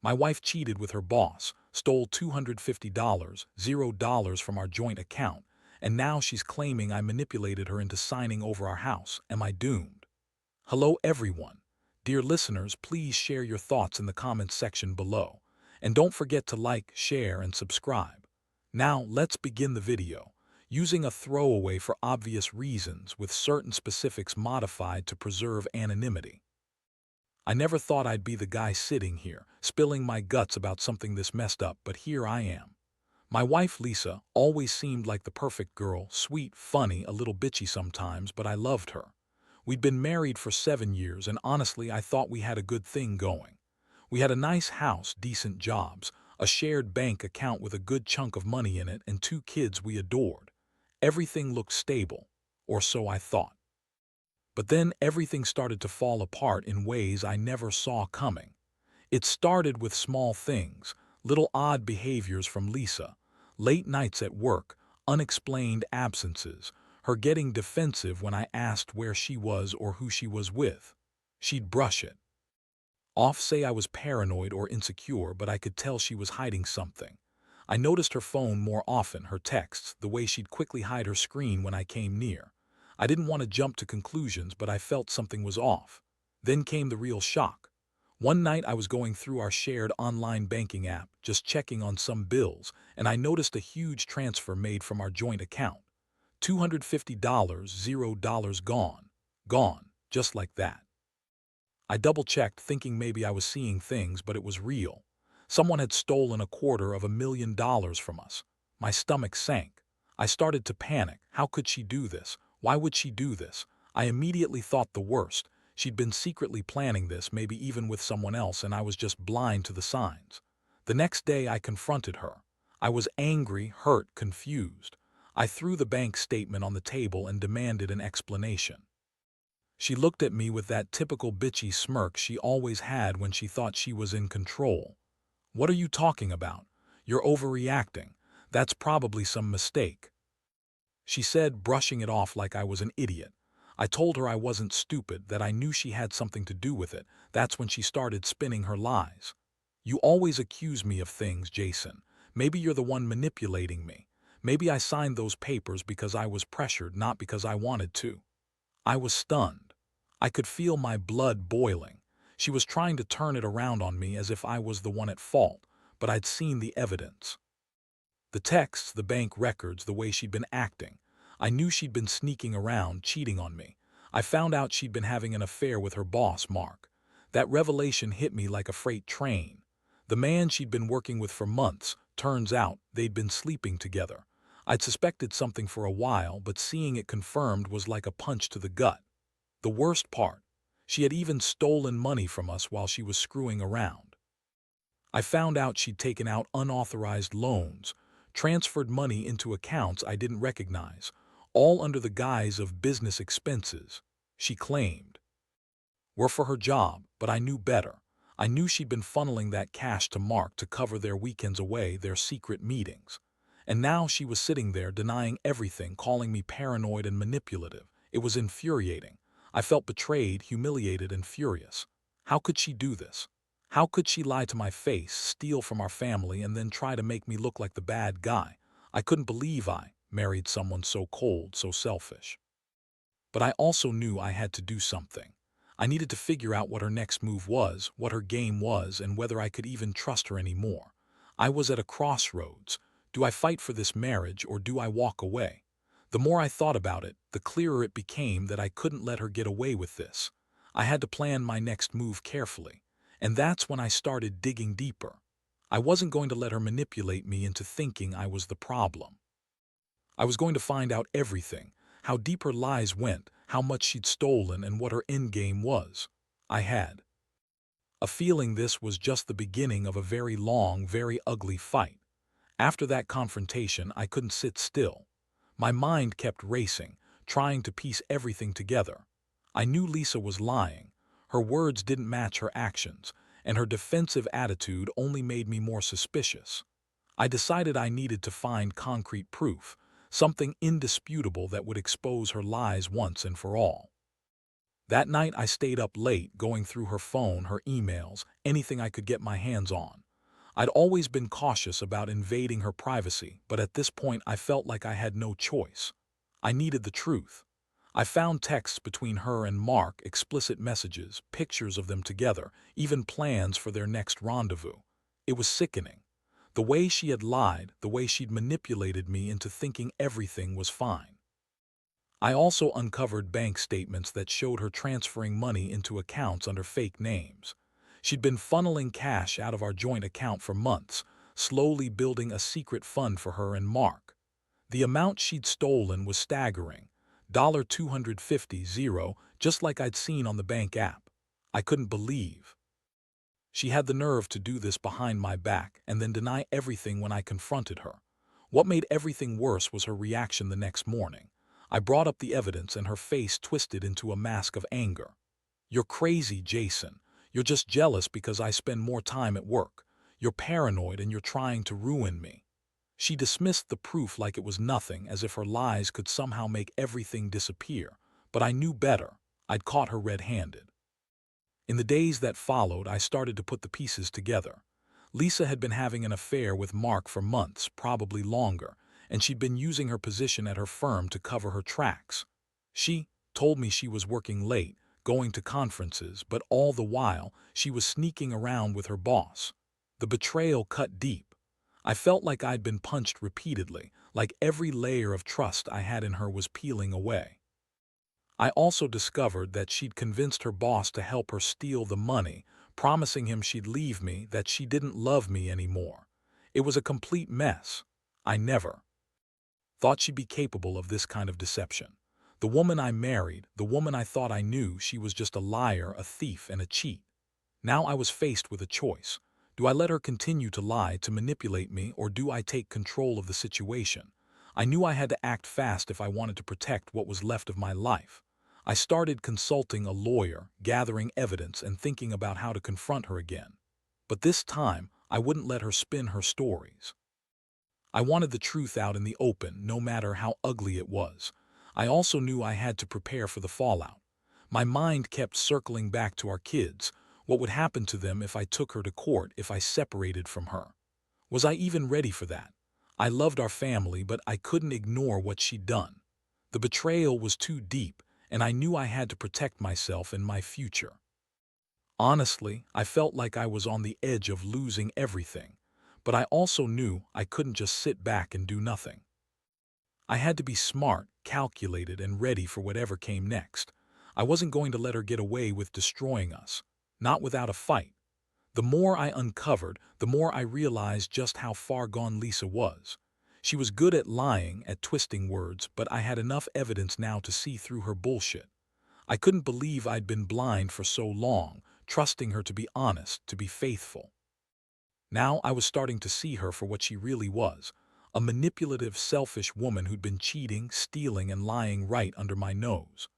My wife cheated with her boss, stole $250, $0 from our joint account, and now she's claiming I manipulated her into signing over our house. Am I doomed? Hello everyone. Dear listeners, please share your thoughts in the comments section below. And don't forget to like, share, and subscribe. Now, let's begin the video. Using a throwaway for obvious reasons with certain specifics modified to preserve anonymity. I never thought I'd be the guy sitting here, spilling my guts about something this messed up, but here I am. My wife Lisa always seemed like the perfect girl, sweet, funny, a little bitchy sometimes, but I loved her. We'd been married for 7 years, and honestly, I thought we had a good thing going. We had a nice house, decent jobs, a shared bank account with a good chunk of money in it, and 2 kids we adored. Everything looked stable, or so I thought. But then everything started to fall apart in ways I never saw coming. It started with small things, little odd behaviors from Lisa, late nights at work, unexplained absences, her getting defensive when I asked where she was or who she was with. She'd brush it off, say I was paranoid or insecure, but I could tell she was hiding something. I noticed her phone more often, her texts, the way she'd quickly hide her screen when I came near. I didn't want to jump to conclusions, but I felt something was off. Then came the real shock. One night I was going through our shared online banking app, just checking on some bills, and I noticed a huge transfer made from our joint account. $250, $0 gone. Gone, just like that. I double-checked, thinking maybe I was seeing things, but it was real. Someone had stolen $250,000 from us. My stomach sank. I started to panic. How could she do this? Why would she do this? I immediately thought the worst. She'd been secretly planning this, maybe even with someone else, and I was just blind to the signs. The next day I confronted her. I was angry, hurt, confused. I threw the bank statement on the table and demanded an explanation. She looked at me with that typical bitchy smirk she always had when she thought she was in control. "What are you talking about? You're overreacting. That's probably some mistake," she said, brushing it off like I was an idiot. I told her I wasn't stupid, that I knew she had something to do with it. That's when she started spinning her lies. "You always accuse me of things, Jason. Maybe you're the one manipulating me. Maybe I signed those papers because I was pressured, not because I wanted to." I was stunned. I could feel my blood boiling. She was trying to turn it around on me as if I was the one at fault, but I'd seen the evidence. The texts, the bank records, the way she'd been acting. I knew she'd been sneaking around, cheating on me. I found out she'd been having an affair with her boss, Mark. That revelation hit me like a freight train. The man she'd been working with for months, turns out they'd been sleeping together. I'd suspected something for a while, but seeing it confirmed was like a punch to the gut. The worst part, she had even stolen money from us while she was screwing around. I found out she'd taken out unauthorized loans, transferred money into accounts I didn't recognize, all under the guise of business expenses. She claimed were for her job, but I knew better. I knew she'd been funneling that cash to Mark to cover their weekends away, their secret meetings. And now she was sitting there denying everything, calling me paranoid and manipulative. It was infuriating. I felt betrayed, humiliated, and furious. How could she do this? How could she lie to my face, steal from our family, and then try to make me look like the bad guy? I couldn't believe I married someone so cold, so selfish. But I also knew I had to do something. I needed to figure out what her next move was, what her game was, and whether I could even trust her anymore. I was at a crossroads. Do I fight for this marriage, or do I walk away? The more I thought about it, the clearer it became that I couldn't let her get away with this. I had to plan my next move carefully. And that's when I started digging deeper. I wasn't going to let her manipulate me into thinking I was the problem. I was going to find out everything, how deep her lies went, how much she'd stolen, and what her endgame was. I had a feeling this was just the beginning of a very long, very ugly fight. After that confrontation, I couldn't sit still. My mind kept racing, trying to piece everything together. I knew Lisa was lying. Her words didn't match her actions, and her defensive attitude only made me more suspicious. I decided I needed to find concrete proof, something indisputable that would expose her lies once and for all. That night I stayed up late going through her phone, her emails, anything I could get my hands on. I'd always been cautious about invading her privacy, but at this point I felt like I had no choice. I needed the truth. I found texts between her and Mark, explicit messages, pictures of them together, even plans for their next rendezvous. It was sickening. The way she had lied, the way she'd manipulated me into thinking everything was fine. I also uncovered bank statements that showed her transferring money into accounts under fake names. She'd been funneling cash out of our joint account for months, slowly building a secret fund for her and Mark. The amount she'd stolen was staggering. $250, just like I'd seen on the bank app. I couldn't believe. She had the nerve to do this behind my back and then deny everything when I confronted her. What made everything worse was her reaction the next morning. I brought up the evidence and her face twisted into a mask of anger. "You're crazy, Jason. You're just jealous because I spend more time at work. You're paranoid and you're trying to ruin me." She dismissed the proof like it was nothing, as if her lies could somehow make everything disappear. But I knew better. I'd caught her red-handed. In the days that followed, I started to put the pieces together. Lisa had been having an affair with Mark for months, probably longer, and she'd been using her position at her firm to cover her tracks. She told me she was working late, going to conferences, but all the while, she was sneaking around with her boss. The betrayal cut deep. I felt like I'd been punched repeatedly, like every layer of trust I had in her was peeling away. I also discovered that she'd convinced her boss to help her steal the money, promising him she'd leave me, that she didn't love me anymore. It was a complete mess. I never thought she'd be capable of this kind of deception. The woman I married, the woman I thought I knew, she was just a liar, a thief, and a cheat. Now I was faced with a choice. Do I let her continue to lie, to manipulate me, or do I take control of the situation? I knew I had to act fast if I wanted to protect what was left of my life. I started consulting a lawyer, gathering evidence, and thinking about how to confront her again. But this time, I wouldn't let her spin her stories. I wanted the truth out in the open, no matter how ugly it was. I also knew I had to prepare for the fallout. My mind kept circling back to our kids. What would happen to them if I took her to court, if I separated from her? Was I even ready for that? I loved our family, but I couldn't ignore what she'd done. The betrayal was too deep, and I knew I had to protect myself and my future. Honestly, I felt like I was on the edge of losing everything, but I also knew I couldn't just sit back and do nothing. I had to be smart, calculated, and ready for whatever came next. I wasn't going to let her get away with destroying us, not without a fight. The more I uncovered, the more I realized just how far gone Lisa was. She was good at lying, at twisting words, but I had enough evidence now to see through her bullshit. I couldn't believe I'd been blind for so long, trusting her to be honest, to be faithful. Now I was starting to see her for what she really was, a manipulative, selfish woman who'd been cheating, stealing, and lying right under my nose.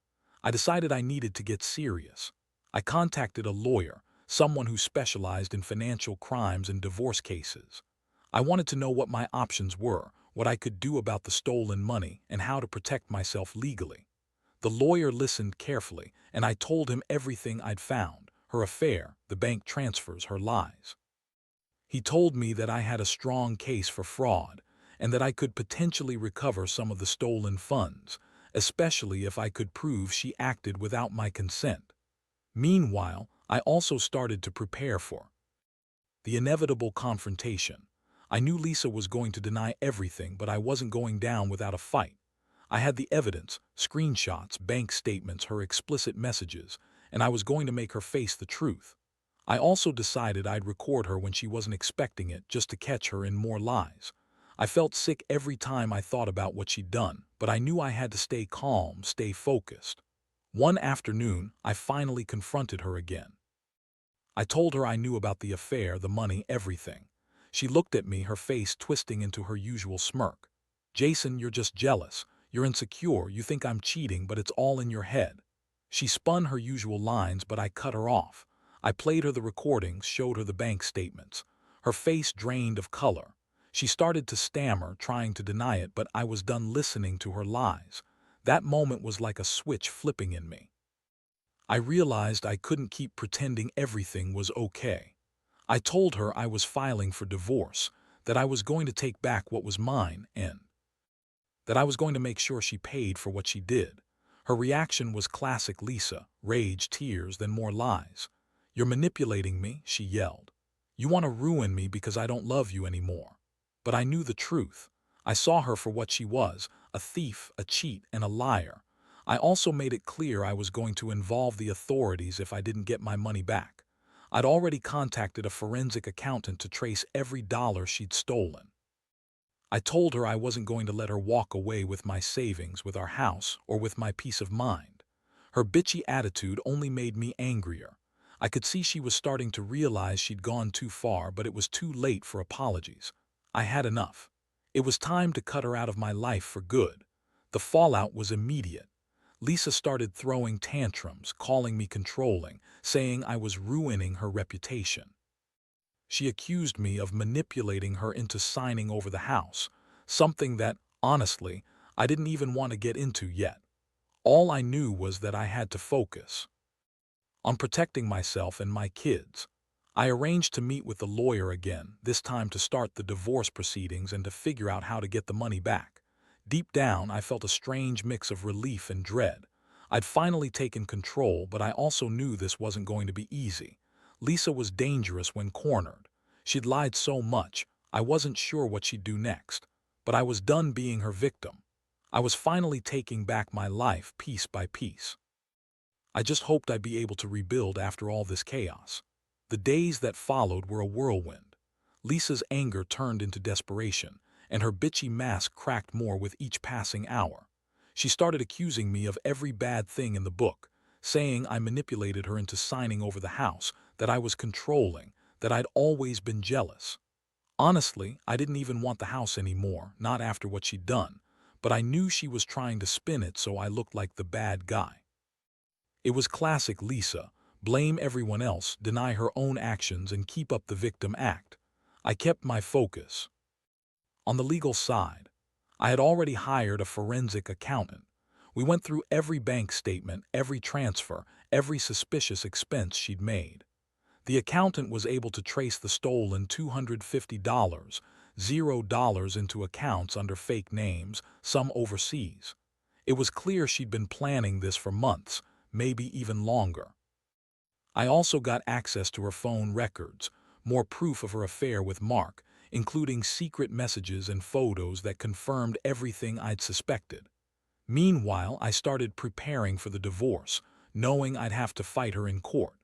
I decided I needed to get serious. I contacted a lawyer, someone who specialized in financial crimes and divorce cases. I wanted to know what my options were, what I could do about the stolen money, and how to protect myself legally. The lawyer listened carefully, and I told him everything I'd found: her affair, the bank transfers, her lies. He told me that I had a strong case for fraud, and that I could potentially recover some of the stolen funds, especially if I could prove she acted without my consent. Meanwhile, I also started to prepare for the inevitable confrontation. I knew Lisa was going to deny everything, but I wasn't going down without a fight. I had the evidence, screenshots, bank statements, her explicit messages, and I was going to make her face the truth. I also decided I'd record her when she wasn't expecting it, just to catch her in more lies. I felt sick every time I thought about what she'd done, but I knew I had to stay calm, stay focused. One afternoon, I finally confronted her again. I told her I knew about the affair, the money, everything. She looked at me, her face twisting into her usual smirk. "Jason, you're just jealous. You're insecure. You think I'm cheating, but it's all in your head." She spun her usual lines, but I cut her off. I played her the recordings, showed her the bank statements. Her face drained of color. She started to stammer, trying to deny it, but I was done listening to her lies. That moment was like a switch flipping in me. I realized I couldn't keep pretending everything was okay. I told her I was filing for divorce, that I was going to take back what was mine, and that I was going to make sure she paid for what she did. Her reaction was classic Lisa: rage, tears, then more lies. "You're manipulating me," she yelled. "You want to ruin me because I don't love you anymore." But I knew the truth. I saw her for what she was: a thief, a cheat, and a liar. I also made it clear I was going to involve the authorities if I didn't get my money back. I'd already contacted a forensic accountant to trace every dollar she'd stolen. I told her I wasn't going to let her walk away with my savings, with our house, or with my peace of mind. Her bitchy attitude only made me angrier. I could see she was starting to realize she'd gone too far, but it was too late for apologies. I had enough. It was time to cut her out of my life for good. The fallout was immediate. Lisa started throwing tantrums, calling me controlling, saying I was ruining her reputation. She accused me of manipulating her into signing over the house, something that, honestly, I didn't even want to get into yet. All I knew was that I had to focus on protecting myself and my kids. I arranged to meet with the lawyer again, this time to start the divorce proceedings and to figure out how to get the money back. Deep down, I felt a strange mix of relief and dread. I'd finally taken control, but I also knew this wasn't going to be easy. Lisa was dangerous when cornered. She'd lied so much, I wasn't sure what she'd do next. But I was done being her victim. I was finally taking back my life piece by piece. I just hoped I'd be able to rebuild after all this chaos. The days that followed were a whirlwind. Lisa's anger turned into desperation, and her bitchy mask cracked more with each passing hour. She started accusing me of every bad thing in the book, saying I manipulated her into signing over the house, that I was controlling, that I'd always been jealous. Honestly, I didn't even want the house anymore, not after what she'd done, but I knew she was trying to spin it so I looked like the bad guy. It was classic Lisa: blame everyone else, deny her own actions, and keep up the victim act. I kept my focus. On the legal side, I had already hired a forensic accountant. We went through every bank statement, every transfer, every suspicious expense she'd made. The accountant was able to trace the stolen $250, $0 into accounts under fake names, some overseas. It was clear she'd been planning this for months, maybe even longer. I also got access to her phone records, more proof of her affair with Mark, including secret messages and photos that confirmed everything I'd suspected. Meanwhile, I started preparing for the divorce, knowing I'd have to fight her in court.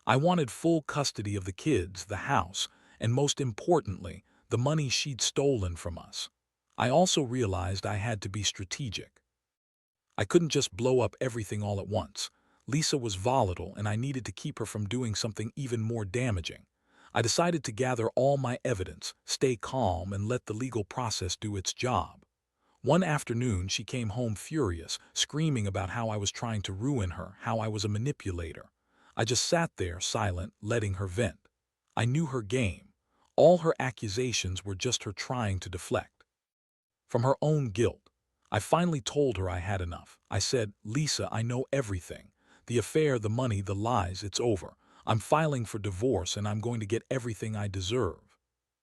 I wanted full custody of the kids, the house, and most importantly, the money she'd stolen from us. I also realized I had to be strategic. I couldn't just blow up everything all at once. Lisa was volatile, and I needed to keep her from doing something even more damaging. I decided to gather all my evidence, stay calm, and let the legal process do its job. One afternoon, she came home furious, screaming about how I was trying to ruin her, how I was a manipulator. I just sat there, silent, letting her vent. I knew her game. All her accusations were just her trying to deflect from her own guilt. I finally told her I had enough. I said, "Lisa, I know everything. The affair, the money, the lies, it's over. I'm filing for divorce, and I'm going to get everything I deserve."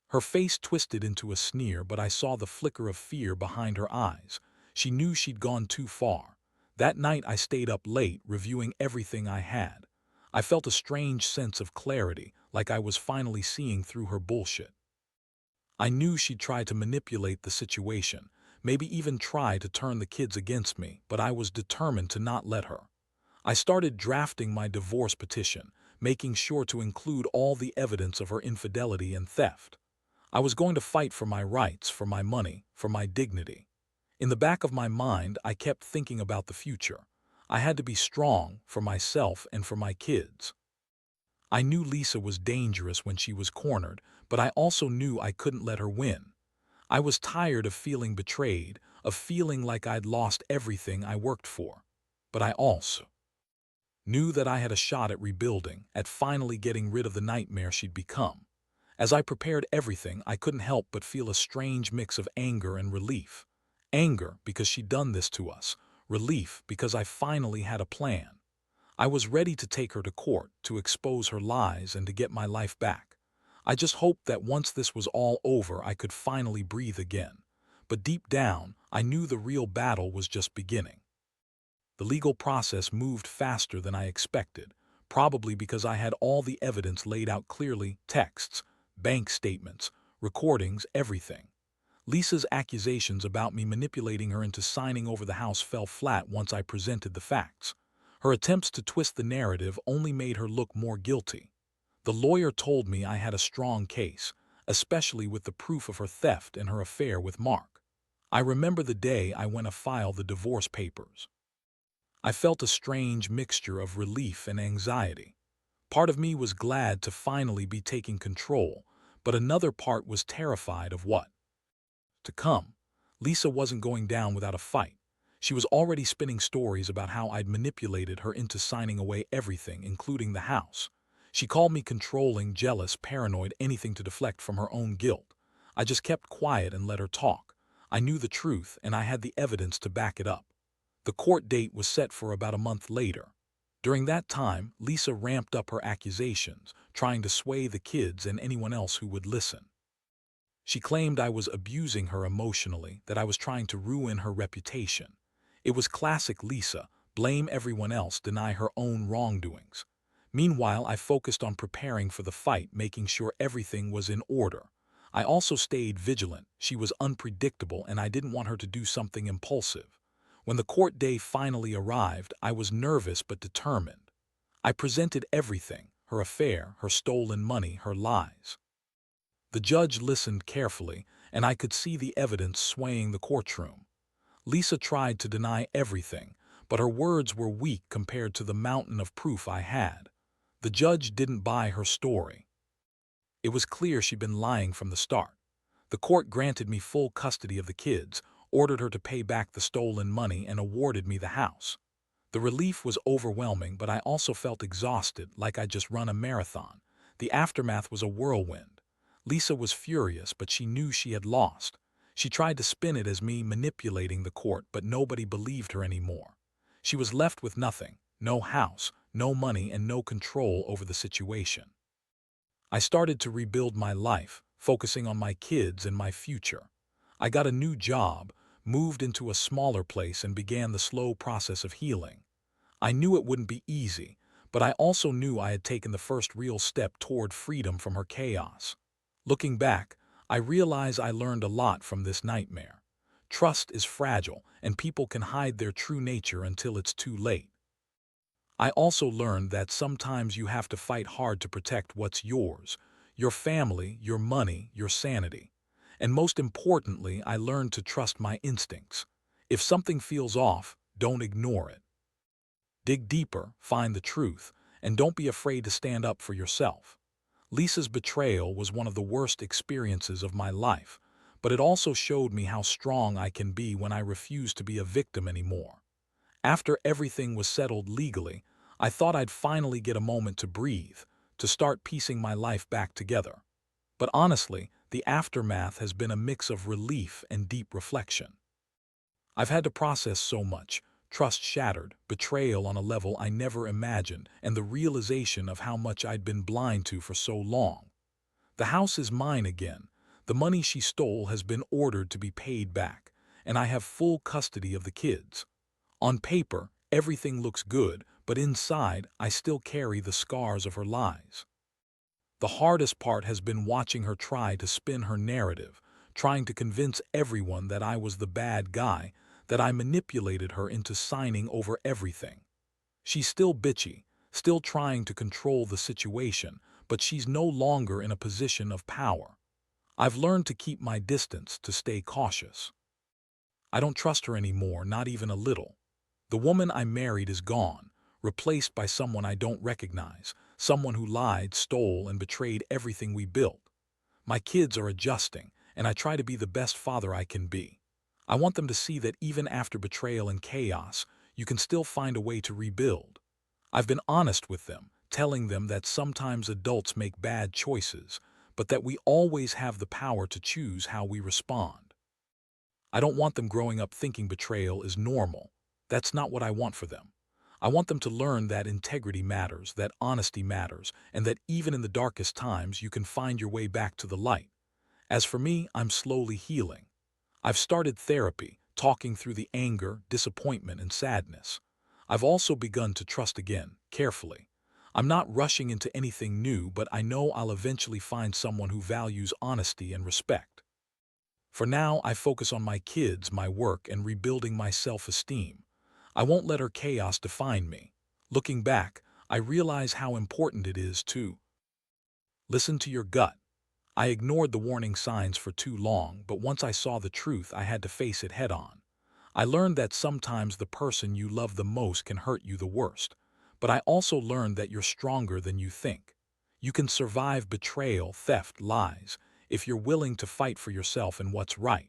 Her face twisted into a sneer, but I saw the flicker of fear behind her eyes. She knew she'd gone too far. That night I stayed up late, reviewing everything I had. I felt a strange sense of clarity, like I was finally seeing through her bullshit. I knew she'd try to manipulate the situation, maybe even try to turn the kids against me, but I was determined to not let her. I started drafting my divorce petition, making sure to include all the evidence of her infidelity and theft. I was going to fight for my rights, for my money, for my dignity. In the back of my mind, I kept thinking about the future. I had to be strong for myself and for my kids. I knew Lisa was dangerous when she was cornered, but I also knew I couldn't let her win. I was tired of feeling betrayed, of feeling like I'd lost everything I worked for. But I also knew that I had a shot at rebuilding, at finally getting rid of the nightmare she'd become. As I prepared everything, I couldn't help but feel a strange mix of anger and relief. Anger because she'd done this to us, relief because I finally had a plan. I was ready to take her to court, to expose her lies and to get my life back. I just hoped that once this was all over, I could finally breathe again. But deep down, I knew the real battle was just beginning. The legal process moved faster than I expected, probably because I had all the evidence laid out clearly: texts, bank statements, recordings, everything. Lisa's accusations about me manipulating her into signing over the house fell flat once I presented the facts. Her attempts to twist the narrative only made her look more guilty. The lawyer told me I had a strong case, especially with the proof of her theft and her affair with Mark. I remember the day I went to file the divorce papers. I felt a strange mixture of relief and anxiety. Part of me was glad to finally be taking control, but another part was terrified of what to come. Lisa wasn't going down without a fight. She was already spinning stories about how I'd manipulated her into signing away everything, including the house. She called me controlling, jealous, paranoid, anything to deflect from her own guilt. I just kept quiet and let her talk. I knew the truth, and I had the evidence to back it up. The court date was set for about a month later. During that time, Lisa ramped up her accusations, trying to sway the kids and anyone else who would listen. She claimed I was abusing her emotionally, that I was trying to ruin her reputation. It was classic Lisa: blame everyone else, deny her own wrongdoings. Meanwhile, I focused on preparing for the fight, making sure everything was in order. I also stayed vigilant. She was unpredictable, and I didn't want her to do something impulsive. When the court day finally arrived, I was nervous but determined. I presented everything: her affair, her stolen money, her lies. The judge listened carefully, and I could see the evidence swaying the courtroom. Lisa tried to deny everything, but her words were weak compared to the mountain of proof I had. The judge didn't buy her story. It was clear she'd been lying from the start. The court granted me full custody of the kids, ordered her to pay back the stolen money, and awarded me the house. The relief was overwhelming, but I also felt exhausted, like I'd just run a marathon. The aftermath was a whirlwind. Lisa was furious, but she knew she had lost. She tried to spin it as me manipulating the court, but nobody believed her anymore. She was left with nothing: no house, no money, and no control over the situation. I started to rebuild my life, focusing on my kids and my future. I got a new job, moved into a smaller place, and began the slow process of healing. I knew it wouldn't be easy, but I also knew I had taken the first real step toward freedom from her chaos. Looking back, I realize I learned a lot from this nightmare. Trust is fragile, and people can hide their true nature until it's too late. I also learned that sometimes you have to fight hard to protect what's yours: your family, your money, your sanity. And most importantly, I learned to trust my instincts. If something feels off, don't ignore it. Dig deeper, find the truth, and don't be afraid to stand up for yourself. Lisa's betrayal was one of the worst experiences of my life, but it also showed me how strong I can be when I refuse to be a victim anymore. After everything was settled legally, I thought I'd finally get a moment to breathe, to start piecing my life back together. But honestly, the aftermath has been a mix of relief and deep reflection. I've had to process so much: trust shattered, betrayal on a level I never imagined, and the realization of how much I'd been blind to for so long. The house is mine again. The money she stole has been ordered to be paid back, and I have full custody of the kids. On paper, everything looks good, but inside, I still carry the scars of her lies. The hardest part has been watching her try to spin her narrative, trying to convince everyone that I was the bad guy, that I manipulated her into signing over everything. She's still bitchy, still trying to control the situation, but she's no longer in a position of power. I've learned to keep my distance, to stay cautious. I don't trust her anymore, not even a little. The woman I married is gone, replaced by someone I don't recognize, someone who lied, stole, and betrayed everything we built. My kids are adjusting, and I try to be the best father I can be. I want them to see that even after betrayal and chaos, you can still find a way to rebuild. I've been honest with them, telling them that sometimes adults make bad choices, but that we always have the power to choose how we respond. I don't want them growing up thinking betrayal is normal. That's not what I want for them. I want them to learn that integrity matters, that honesty matters, and that even in the darkest times you can find your way back to the light. As for me, I'm slowly healing. I've started therapy, talking through the anger, disappointment, and sadness. I've also begun to trust again, carefully. I'm not rushing into anything new, but I know I'll eventually find someone who values honesty and respect. For now, I focus on my kids, my work, and rebuilding my self-esteem. I won't let her chaos define me. Looking back, I realize how important it is to listen to your gut. I ignored the warning signs for too long, but once I saw the truth, I had to face it head on. I learned that sometimes the person you love the most can hurt you the worst. But I also learned that you're stronger than you think. You can survive betrayal, theft, lies, if you're willing to fight for yourself and what's right.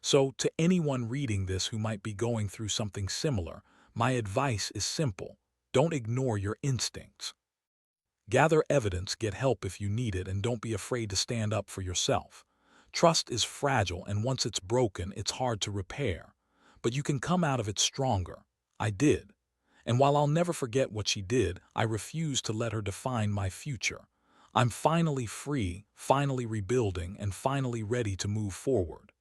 So, to anyone reading this who might be going through something similar, my advice is simple. Don't ignore your instincts. Gather evidence, get help if you need it, and don't be afraid to stand up for yourself. Trust is fragile, and once it's broken, it's hard to repair. But you can come out of it stronger. I did. And while I'll never forget what she did, I refuse to let her define my future. I'm finally free, finally rebuilding, and finally ready to move forward.